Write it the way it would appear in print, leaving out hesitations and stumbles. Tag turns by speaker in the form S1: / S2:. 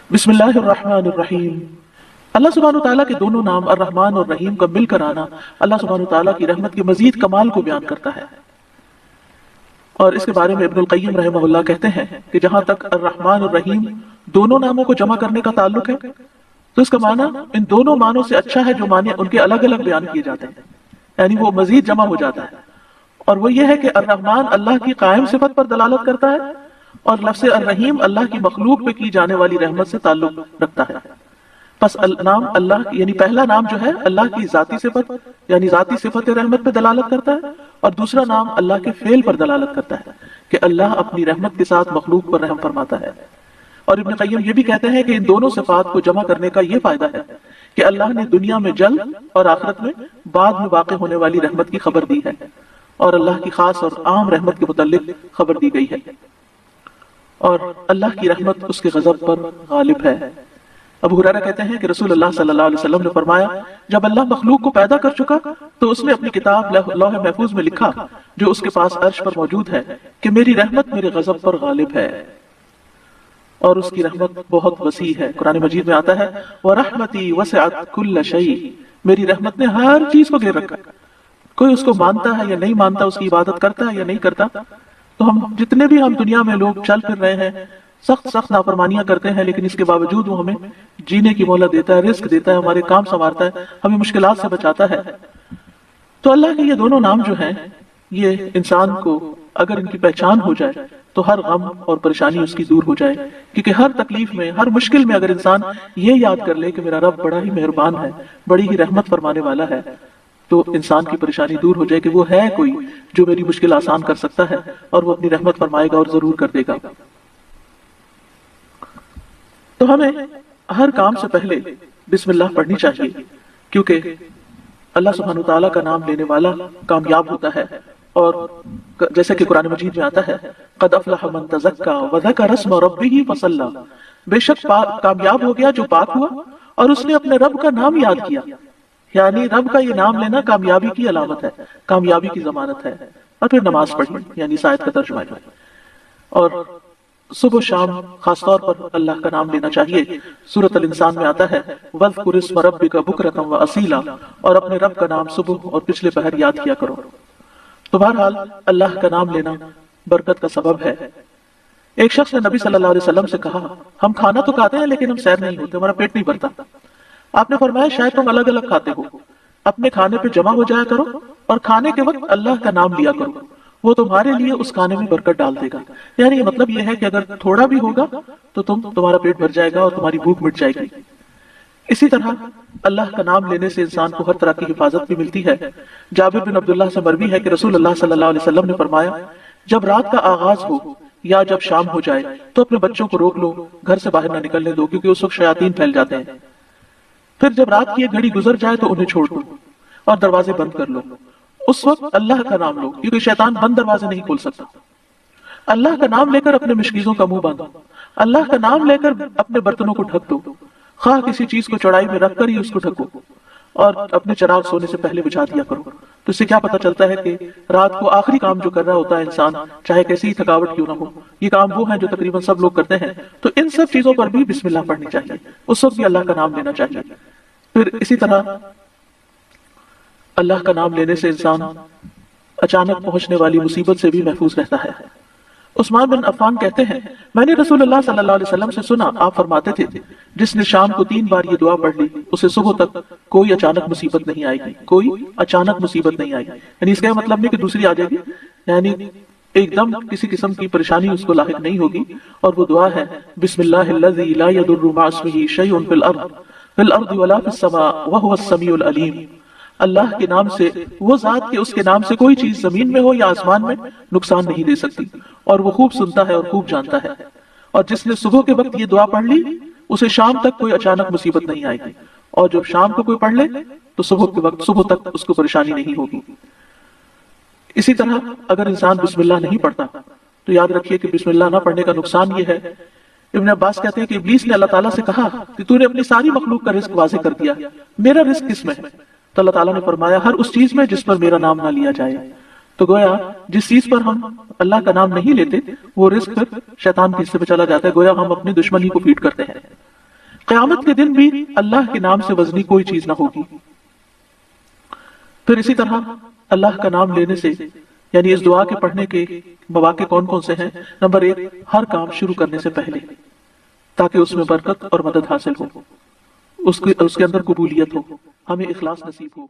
S1: بسم اللہ الرحمن الرحیم۔ اللہ سبحانہ وتعالیٰ کے دونوں نام الرحمن اور رحیم کا مل کر آنا اللہ سبحانہ وتعالیٰ کی رحمت کے مزید کمال کو بیان کرتا ہے، اور اس کے بارے میں ابن القیم رحمہ اللہ کہتے ہیں کہ جہاں تک الرحمن اور رحیم دونوں ناموں کو جمع کرنے کا تعلق ہے تو اس کا معنی ان دونوں معنوں سے اچھا ہے جو معنی ان کے الگ الگ بیان کیے جاتے ہیں، یعنی وہ مزید جمع ہو جاتا ہے، اور وہ یہ ہے کہ الرحمن اللہ کی قائم صفت پر دلالت کرتا ہے اور لفظ الرحیم اللہ کی مخلوق پہ کی جانے والی رحمت سے تعلق رکھتا ہے۔ پس نام اللہ یعنی پہلا نام جو ہے اللہ کی ذاتی صفت یعنی ذاتی صفت رحمت پہ دلالت کرتا ہے، اور دوسرا نام اللہ کے فعل پر دلالت کرتا ہے کہ اللہ اپنی رحمت کے ساتھ مخلوق پر رحم فرماتا ہے۔ اور ابن قیم یہ بھی کہتے ہیں کہ ان دونوں صفات کو جمع کرنے کا یہ فائدہ ہے کہ اللہ نے دنیا میں جلد اور آخرت میں بعد میں واقع ہونے والی رحمت کی خبر دی ہے، اور اللہ کی خاص اور عام رحمت کے متعلق خبر دی گئی ہے، اور اللہ کی رحمت اس کے غضب پر غالب ہے۔ ابو ہریرہ کہتے ہیں کہ رسول اللہ صلی اللہ علیہ وسلم نے فرمایا، جب اللہ مخلوق کو پیدا کر چکا تو اس نے اپنی کتاب لوح محفوظ میں لکھا جو اس کے پاس عرش پر موجود ہے کہ میری رحمت میرے غضب پر غالب ہے، اور اس کی رحمت بہت وسیع ہے۔ قرآن مجید میں آتا ہے وَرَحْمَتِي وَسِعَتْ كُلَّ شَيْءٍ، میری رحمت نے ہر چیز کو گھیر رکھا، کوئی اس کو مانتا ہے یا نہیں مانتا، اس کی عبادت کرتا ہے یا نہیں کرتا، تو ہم جتنے بھی ہم دنیا میں لوگ چل پھر رہے ہیں سخت نافرمانیاں کرتے ہیں، لیکن اس کے باوجود وہ ہمیں جینے کی مہلت دیتا ہے، رزق دیتا ہے، ہمارے کام سنوارتا ہے، ہمیں مشکلات سے بچاتا ہے۔ تو اللہ کے یہ دونوں نام جو ہیں یہ انسان کو اگر ان کی پہچان ہو جائے تو ہر غم اور پریشانی اس کی دور ہو جائے، کیونکہ ہر تکلیف میں ہر مشکل میں اگر انسان یہ یاد کر لے کہ میرا رب بڑا ہی مہربان ہے، بڑی ہی رحمت فرمانے والا ہے، تو انسان کی پریشانی دور ہو جائے کہ وہ ہے کوئی جو میری مشکل آسان کر سکتا ہے، اور وہ اپنی رحمت فرمائے گا اور ضرور کر دے گا۔ تو ہمیں ہر کام سے پہلے بسم اللہ پڑھنی چاہیے، کیونکہ اللہ سبحانہ تعالیٰ کا نام لینے والا کامیاب ہوتا ہے، اور جیسا کہ قرآن مجید میں آتا ہے قد افلح من تزکا وذکر اسم ربہ فصلی، بے شک کامیاب ہو گیا جو پاک ہوا اور اس نے اپنے رب کا نام یاد کیا، یعنی رب کا یہ نام لینا کامیابی کی علامت ہے، کامیابی کی ضمانت ہے۔ اور پھر نماز پڑھی، یعنی اس آیت کا ترجمہ ہے، اور صبح و شام خاص طور پر اللہ کا نام لینا چاہیے۔ سورۃ الانسان میں آتا ہے وَاذْكُرِ اسْمَ رَبِّكَ بُكْرَةً وَأَصِيلًا، اور اپنے رب کا نام صبح اور پچھلے پہر یاد کیا کرو۔ تو بہرحال اللہ کا نام لینا برکت کا سبب ہے۔ ایک شخص نے نبی صلی اللہ علیہ وسلم سے کہا، ہم کھانا تو کھاتے ہیں لیکن ہم سیر نہیں ہوتے، ہمارا پیٹ نہیں بھرتا۔ آپ نے فرمایا شاید تم الگ الگ کھاتے ہو، اپنے کھانے پہ جمع ہو جایا کرو اور کھانے کے وقت اللہ کا نام لیا کرو، وہ تمہارے لیے اس کھانے میں برکت ڈال دے گا۔ یعنی یہ مطلب یہ ہے کہ اگر تھوڑا بھی ہوگا تو تمہارا پیٹ بھر جائے گا اور تمہاری بھوک مٹ جائے گی۔ اسی طرح اللہ کا نام لینے سے انسان کو ہر طرح کی حفاظت بھی ملتی ہے۔ جابر بن عبداللہ سے مروی ہے کہ رسول اللہ صلی اللہ علیہ وسلم نے فرمایا، جب رات کا آغاز ہو یا جب شام ہو جائے تو اپنے بچوں کو روک لو، گھر سے باہر نہ نکلنے دو، کیونکہ اس وقت شیاطین پھیل جاتے ہیں۔ پھر جب رات کی ایک گھڑی گزر جائے تو انہیں چھوڑ دو اور دروازے بند کر لو، اس وقت اللہ کا نام لو، کیونکہ شیطان بند دروازے نہیں کھول سکتا۔ اللہ کا نام لے کر اپنے مشکیزوں کا منہ باندھو، اللہ کا نام لے کر اپنے برتنوں کو ڈھک دو، خواہ کسی چیز کو چڑھائی میں رکھ کر ہی اس کو ڈھکو، اور اپنے چراغ سونے سے پہلے بجھا دیا کرو۔ تو اس سے کیا پتہ چلتا ہے کہ رات کو آخری کام جو کر رہا ہوتا ہے انسان، چاہے کیسی ہی تھکاوٹ کیوں نہ ہو، یہ کام وہ ہیں جو تقریباً سب لوگ کرتے ہیں، تو ان سب چیزوں پر بھی بسم اللہ پڑھنی چاہیے، اس وقت بھی اللہ کا نام لینا چاہیے۔ پھر اسی طرح اللہ کا نام لینے سے انسان اچانک پہنچنے والی مصیبت سے بھی محفوظ رہتا ہے۔ عثمان بن عفان کہتے ہیں، میں نے رسول اللہ صلی اللہ علیہ وسلم سے سنا، آپ فرماتے تھے جس نے شام کو 3 بار یہ دعا پڑھ لی اسے صبح تک کوئی اچانک مصیبت نہیں آئے گی، کوئی اچانک مصیبت نہیں آئے گی، یعنی اس کا مطلب نہیں کہ دوسری آ جائے گی، یعنی ایک دم کسی قسم کی پریشانی اس کو لاحق نہیں ہوگی۔ اور وہ دعا ہے بسم اللہ الذی لا یضر مع اسمہ شیء فی الارض ولا فی السماء وهو السمیع العلیم، اللہ کے نام سے، وہ ذات کے اس کے نام سے کوئی چیز زمین میں ہو یا آسمان میں نقصان نہیں دے سکتی، اور وہ خوب سنتا ہے اور خوب جانتا ہے۔ اور جس نے صبح کے وقت یہ دعا پڑھ لی اسے شام تک کوئی اچانک مصیبت نہیں آئے گی، اور جب شام کو کوئی پڑھ لے تو صبح کے وقت صبح تک اس کو پریشانی نہیں ہوگی۔ اسی طرح اگر انسان بسم اللہ نہیں پڑھتا تو یاد رکھیے کہ بسم اللہ نہ پڑھنے کا نقصان یہ ہے، ابن عباس کہتے ہیں کہ ابلیس نے اللہ تعالیٰ سے کہا کہ تو نے اپنی ساری مخلوق کا رزق واضح کر دیا، میرا رزق کس میں ہے؟ تو اللہ تعالیٰ نے فرمایا ہر اس چیز میں جس پر میرا نام نہ لیا جائے۔ تو گویا جس چیز پر ہم اللہ کا نام نہیں لیتے وہ رزق پھر شیطان کے حصے پہ چلا جاتا ہے، گویا ہم اپنی دشمنی کو فیڈ کرتے ہیں۔ قیامت کے دن بھی اللہ کے نام سے وزنی کوئی چیز نہ ہوگی۔ پھر اسی طرح اللہ کا نام لینے سے یعنی اس دعا کے پڑھنے کے مواقع کون کون سے ہیں؟ نمبر 1، ہر کام شروع کرنے سے پہلے، تاکہ اس میں برکت اور مدد حاصل ہو، اس کے اندر قبولیت ہو، ہمیں اخلاص نصیب ہو۔